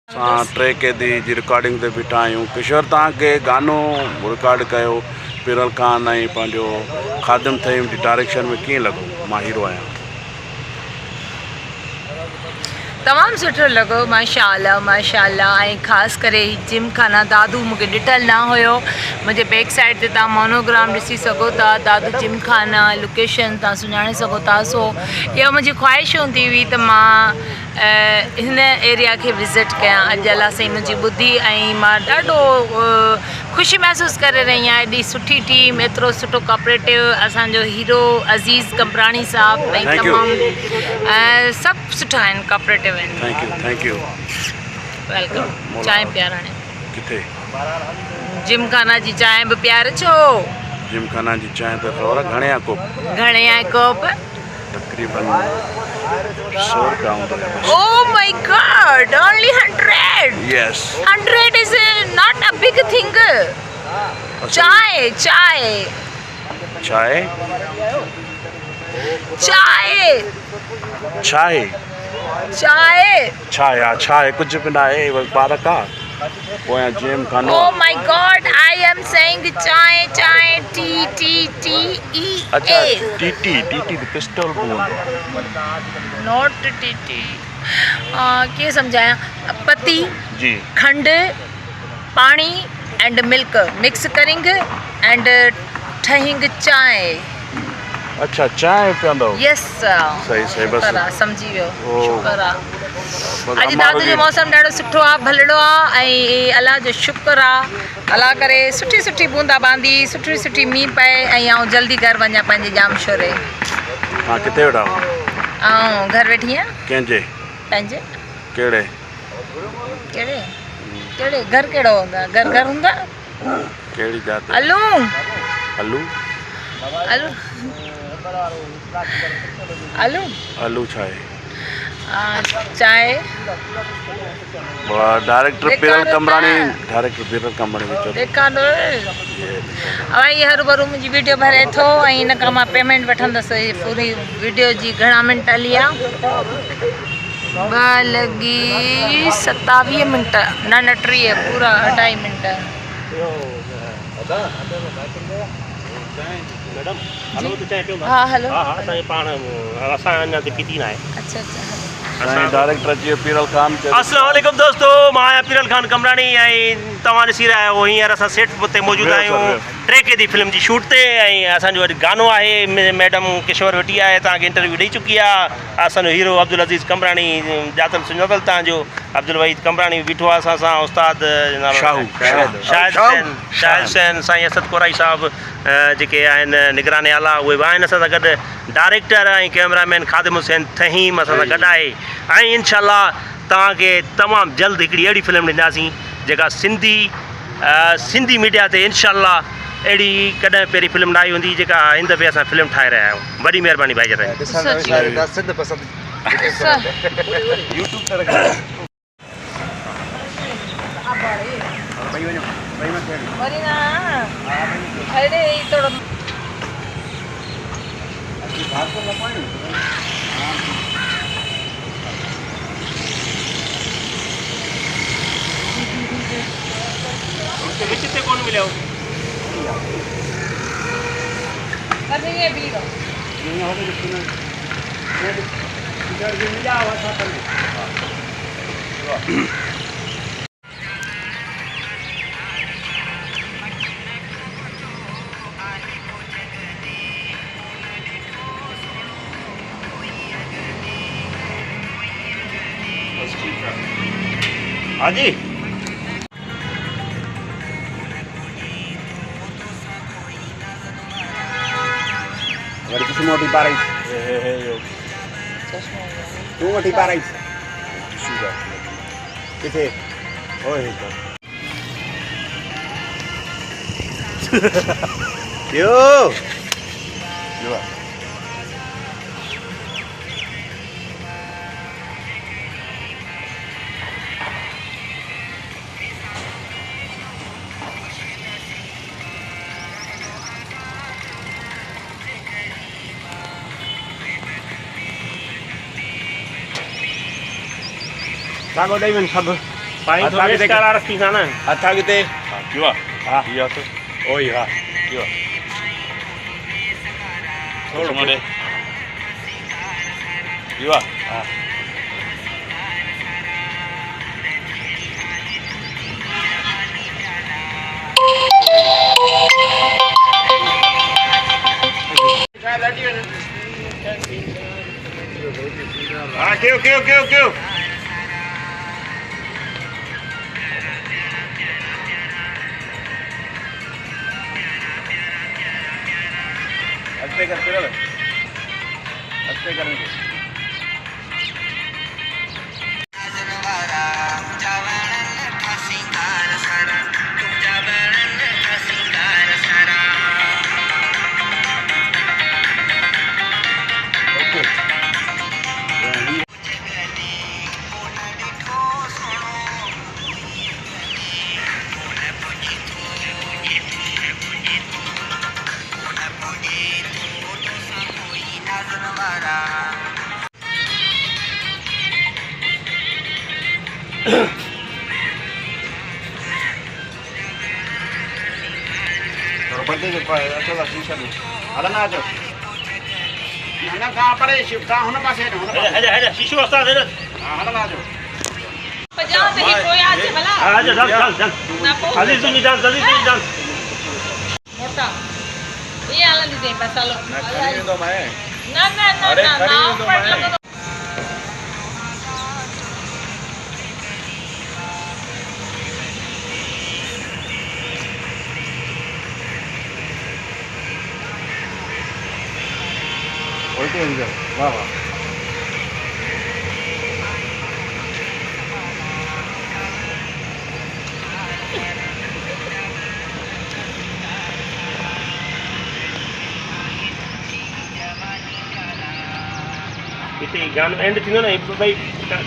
Track दी जी recording ते बीठा आहियूं। किशोर तव्हांखे गानो रिकॉर्ड कयो पीरल खान ऐं पंहिंजो खादिम थईम जी डायरेक्शन में कीअं लॻो? मां हीरो आहियां। तमामु सुठो लॻो माशाअल्लाह माशाअल्लाह। ऐं ख़ासि करे जिमखाना दादू मूंखे ॾिठल न हुयो। मुंहिंजे बैक साइड ते तव्हां मोनोग्राम ॾिसी सघो था। दादू जिमखाना लोकेशन तव्हां सुञाणे सघो था। सो इहा मुंहिंजी ख़्वाहिश हूंदी हुई त मां हिन एरिया खे विज़िट कयां। अॼु अलाह साईं मुंहिंजी ॿुधी ऐं मां ॾाढो ख़ुशी महसूसु करे रही आहियां। एॾी सुठी टीम, एतिरो सुठो कोऑपरेटिव असांजो हीरो अज़ीज़ कंबराणी साहब ऐं तमामु सभु सुठा आहिनि, कोऑपरेटिव आहिनि। Thank you welcome. चांहि पियाराणे किथे? जिमखाना जी चांहि बि प्यार छो? जिमखाना जी चांहि त ख़बर घणे आहे कोप? घणे आहे कोप? तक़रीबन 100 रुपया हूंदो आहे। Oh my God, only 100. Yes. 100 is not a big thing. चाय चाय चाय चाय चाय चाय चाय चाय कुझु बि न आहे, बस पारक आहे पोयां जिम खानो। Oh my God, I am saying चाय चाय TTTEA. अच्छा टीटी द पिस्टल बोल, नॉट टीटी। कीअं सम्झायां? पत्ती जी, खंड पानी एंड मिल्क मिक्स करिंग एंड ठहिंग चाय। अच्छा चांहि पीअंदो? यस सही बस सम्झी वियो। शुक्र आहे अॼु अम्मा दादू जो मौसम ॾाढो सुठो आहे, भलड़ो आहे ऐं अलाह जो शुक्र आहे। अलाह करे सुठी सुठी बूंदा बांदी, सुठी सुठी मींहुं पए ऐं आउं जल्दी घरु वञा पंहिंजे जाम शोरे। तव्हां किथे वेठा हो? ऐं घर वेठी आहियां। कंहिंजे? पंहिंजे। कहिड़े कहिड़े कहिड़े घर कहिड़ो हूंदा? घर हूंदा। कहिड़ी जात? आलू आलू आलू आलू आलू छा आहे? चाय। डायरेक्टर पीरल कंबराणी, डायरेक्टर पीरल कंबराणी ॾेखारो भाई हरू भरू मुंहिंजी वीडियो भरे थो ऐं हिन खां मां पेमेंट वठंदसि। पूरी वीडियो जी घणा मिंट हली आहे? 2 लॻी 27 मिंट, न 30, पूरा 2.5 मिंट। हाँ हेलो। अच्छा डायरेक्टर जी पीरल खान। अस्सलाम वालेकुम दोस्तों, मां आहियां पीरल खान कंबराणी ऐं तव्हां ॾिसी रहिया आहियो हींअर असां सेट ते मौजूदु आहियूं ट्रैक दी फिल्म जी शूट ते। ऐं असांजो अॼु गानो आहे, मैडम किशोर वेठी आहे, तव्हांखे इंटरव्यू ॾेई चुकी आहे। असांजो हीरो अब्दुल अज़ीज़ कंबराणी, ॼातल सुञातल तव्हांजो अब्दुल वहीद कंबराणी बीठो आहे असां सां। उस्ताद शाहिद हुसैन, साईं असद कोराई साहब जेके आहिनि निगरानी आला, उहे बि आहिनि असां सां गॾु। डायरेक्टर ऐं कैमरामैन खादिम हुसैन थहीम असां सां गॾु आहे। ऐं इनशाला तव्हांखे तमामु जल्द हिकिड़ी अहिड़ी फिल्म ॾींदासीं जेका सिंधी मीडिया ते इनशाला अहिड़ी कॾहिं पहिरीं फिल्म न आई हूंदी जेका हिन दफ़े असां फिल्म ठाहे रहिया आहियूं। वॾी महिरबानी भाई जरा। विच कौन मिले हाँ जी। Agora tu semua di Paris. Tu mau di Paris? Sudah. Kita. Oh itu. Yo. Yo. साॻो ॾेई वञ सभु पाई तो असांखे वेस्ट करा रखी था ना हथ अॻिते किंवा हा या तो ओ ई हा किंवा थोरो मोरे किंवा हा हाँ क्यों क्यों क्यों क्यों अॻिते कर पिरल अॻिते कर पर्दे जो अचो था शीशे में हलंदा अचो हिन खां परे तव्हां हुन पासे हटो हुन पासे है है शीशो वस्ता दे हा हलंदा अचो 50 पे ही कोई आज भला हाँ चल चल चल ना पो जल्दी सुनी डांस जल्दी सुनी डांस मोटा ये आला दीजिए पैसा लो मैं खड़ी वेंदो मैं ना ना ना अरे ना खड़ी ना वेंदो ऊपर मैं। लॻो उल्टे वञिजो वाह वाह इते गानो एंड थींदो न भाई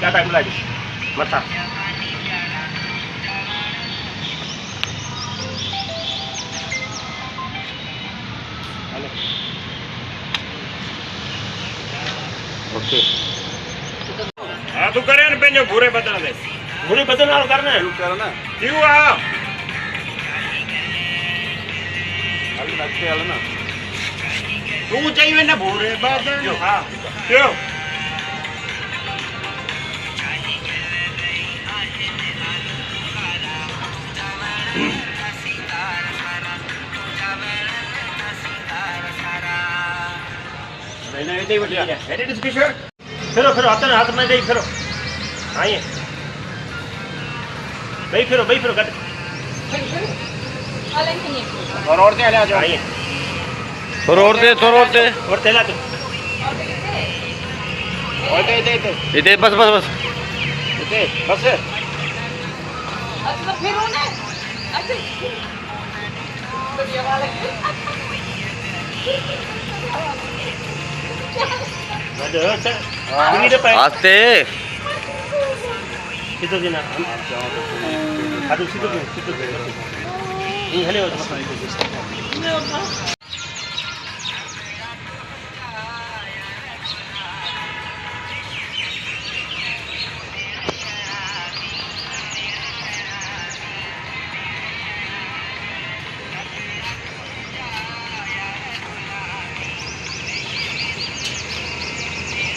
डाटा मिलाए ॾिस मथां ओके हाँ तू करे न पंहिंजो भूरे बदन में भूरे बदन वारो कर न कर ना क्यों आ हल अॻिते हल ना तूं चई वञ न भूरे बदन हाँ क्यों मैंने हिते ई वठी आया हेॾे ॾिस किशोर फिरो फिरो हाथ में ॾेई फिरो हाँ ईअं ॿई फिरो गॾु और औरतें हलिया अचो हाँ ईअं थोरो उड़ते और तेला तू हिते हिते हिते हिते बस हिते बस अच्छा फिर ना अच्छा तो ये वाला आस्ते सीधो जी ना हाँ सीधो ये हले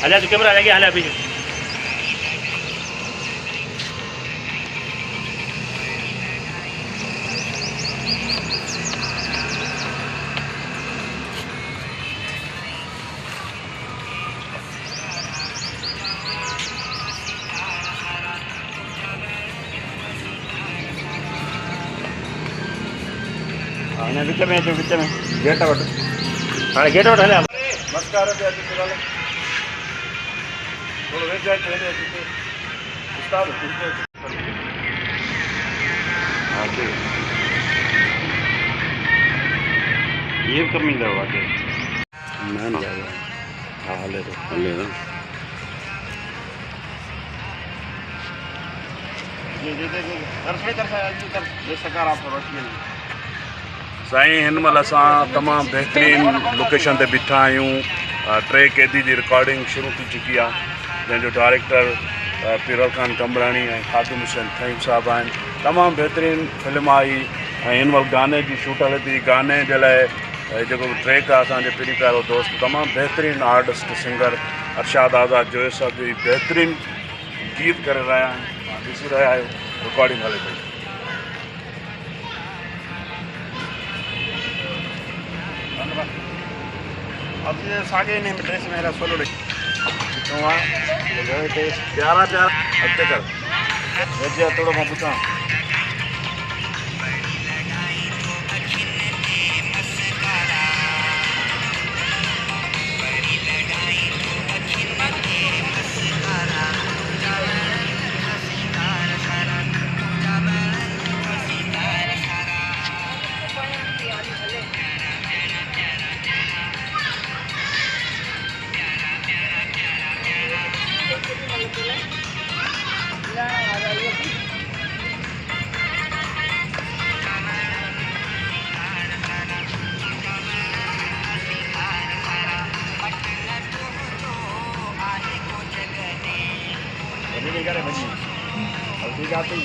हले तो कैमरा लगे हले अभी हिन विच में अचो विच में गेट वटि हाँ गेट वटि हले बस कर दे अॼु फिर थोरो वेझो अच हेॾे अच हिते उस्ताद हिते अच हा जी ये कम ईंदव वाके न हा हले ना साईं हिन महिल असां तमामु बहितरीनु लोकेशन ते बीठा आहियूं टे कैदी जी रिकॉर्डिंग शुरू थी चुकी आहे जंहिंजो डायरेक्टर पीरल खान कमरानी ऐं खादिम हुसैन थईम साहब आहिनि। तमामु बहितरीनु फिल्म आई ऐं हिन वक़्तु गाने जी शूट हले थी। गाने जे लाइ जेको ट्रैक आहे असांजे पहिरीं प्यारो दोस्त तमामु बहितरीनु आर्टिस्ट सिंगर अरशाद आज़ाद जोए साहब जी बहितरीनु गीत करे रहिया आहिनि। ॾिसी रहिया आहियो रिकॉर्डिंग हले पई। अब ये सागे ने ड्रेस मेरा सोलो प्यारा प्यारा अॻिते कर वेझे थोरो मां पुछां हल्दी जाती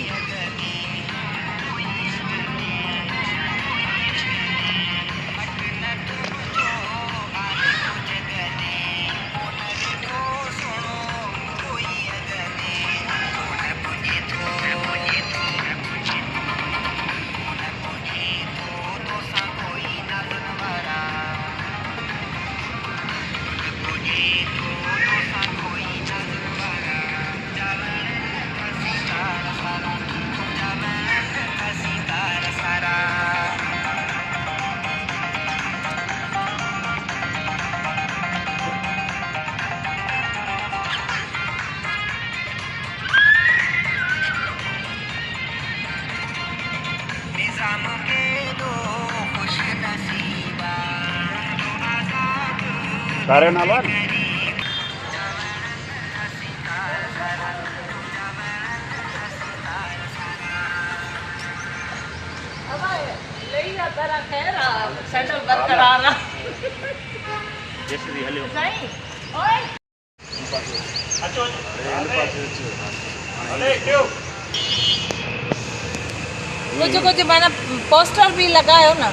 तारे नाला सैंडल बरकरार जैसे भी हलियो कुछ कुछ मैंने पोस्टर भी लगायो ना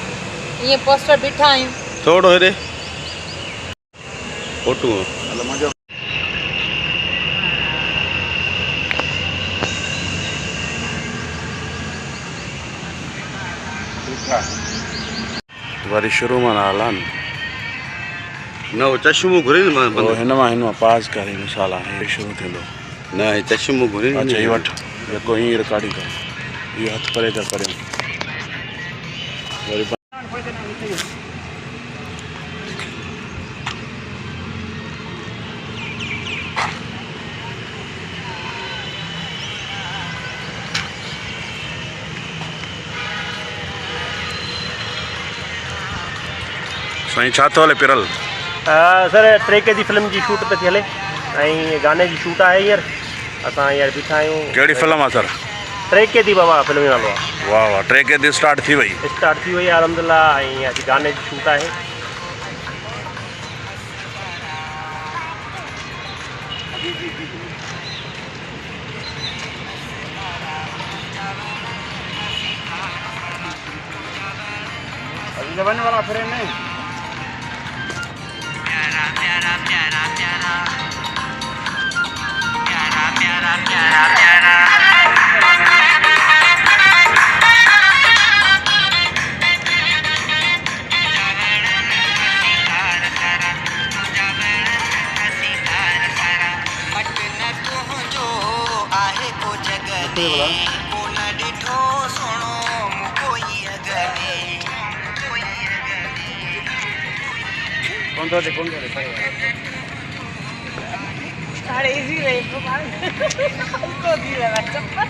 ये पोस्टर बिठा आहियूं थोरो हेॾे फोटू मुंहिंजो वरी शुरू मां नाला न वो चश्मो घुरे हिन मां पास करे मिसाल आहे शुरू थींदो न चश्मो घुरे अच्छा ही वठ जेको हीअं रिकॉर्डिंग कर इहो हथु परे कर परियों वरी साईं छा थो हले पिरल सर ट्रेक जी फिल्म जी शूट पे थी हले ऐं गाने जी शूट आहे हींअर असां हींअर बीठा आहियूं। कहिड़ी फिल्म आहे सर? ट्रेक थी बाबा फिल्म जो नालो आहे। वाह वाह ट्रेक थी स्टार्ट थी वई आहे अलहमदिल्ला ऐं अॼु गाने जी शूट आहे। जवान वाला फ्रेम नहीं प्यारा प्यारा प्यारा प्यारा प्यारा प्यारा प्यारा कौन सा साढ़े इजी रहे को दी लगा चप्पल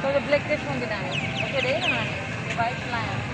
तो ब्लैक टेस्ट होंगे ना ओके दे ना वाइट लाया